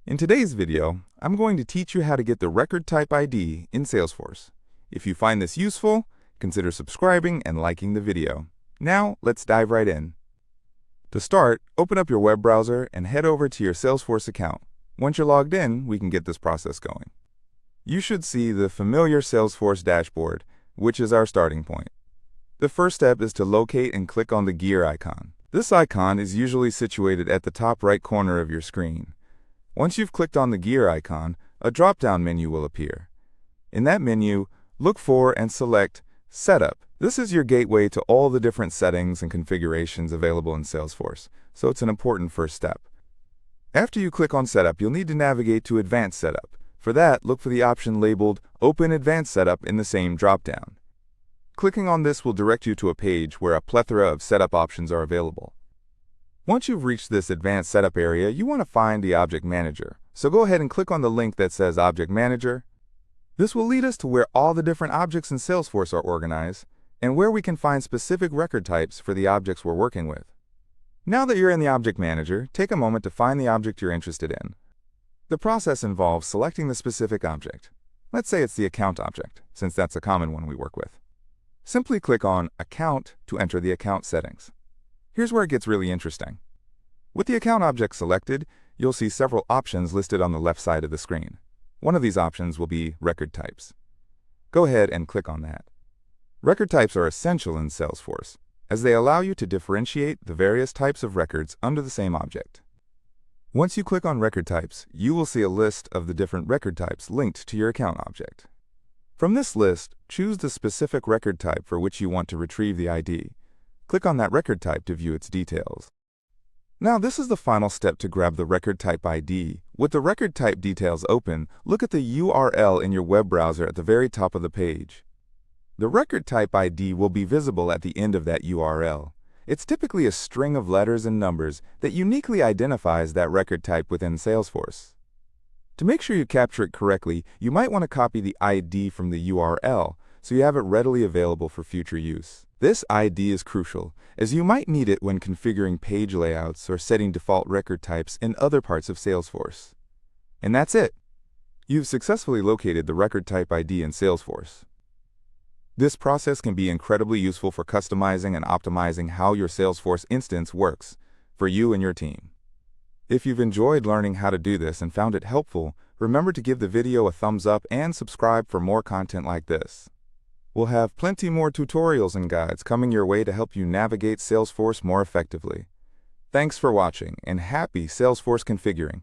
In today's video, I'm going to teach you how to get the record type ID in Salesforce. If you find this useful, consider subscribing and liking the video. Now, let's dive right in. To start, open up your web browser and head over to your Salesforce account. Once you're logged in, we can get this process going. You should see the familiar Salesforce dashboard, which is our starting point. The first step is to locate and click on the gear icon. This icon is usually situated at the top right corner of your screen. Once you've clicked on the gear icon, a drop-down menu will appear. In that menu, look for and select Setup. This is your gateway to all the different settings and configurations available in Salesforce, so it's an important first step. After you click on Setup, you'll need to navigate to Advanced Setup. For that, look for the option labeled Open Advanced Setup in the same drop-down. Clicking on this will direct you to a page where a plethora of setup options are available. Once you've reached this advanced setup area, you want to find the Object Manager. So go ahead and click on the link that says Object Manager. This will lead us to where all the different objects in Salesforce are organized and where we can find specific record types for the objects we're working with. Now that you're in the Object Manager, take a moment to find the object you're interested in. The process involves selecting the specific object. Let's say it's the Account object, since that's a common one we work with. Simply click on Account to enter the account settings. Here's where it gets really interesting. With the account object selected, you'll see several options listed on the left side of the screen. One of these options will be Record Types. Go ahead and click on that. Record types are essential in Salesforce, as they allow you to differentiate the various types of records under the same object. Once you click on Record Types, you will see a list of the different record types linked to your account object. From this list, choose the specific record type for which you want to retrieve the ID. Click on that record type to view its details. Now, this is the final step to grab the record type ID. With the record type details open, look at the URL in your web browser at the very top of the page. The record type ID will be visible at the end of that URL. It's typically a string of letters and numbers that uniquely identifies that record type within Salesforce. To make sure you capture it correctly, you might want to copy the ID from the URL so you have it readily available for future use. This ID is crucial, as you might need it when configuring page layouts or setting default record types in other parts of Salesforce. And that's it. You've successfully located the record type ID in Salesforce. This process can be incredibly useful for customizing and optimizing how your Salesforce instance works for you and your team. If you've enjoyed learning how to do this and found it helpful, remember to give the video a thumbs up and subscribe for more content like this. We'll have plenty more tutorials and guides coming your way to help you navigate Salesforce more effectively. Thanks for watching, and happy Salesforce configuring.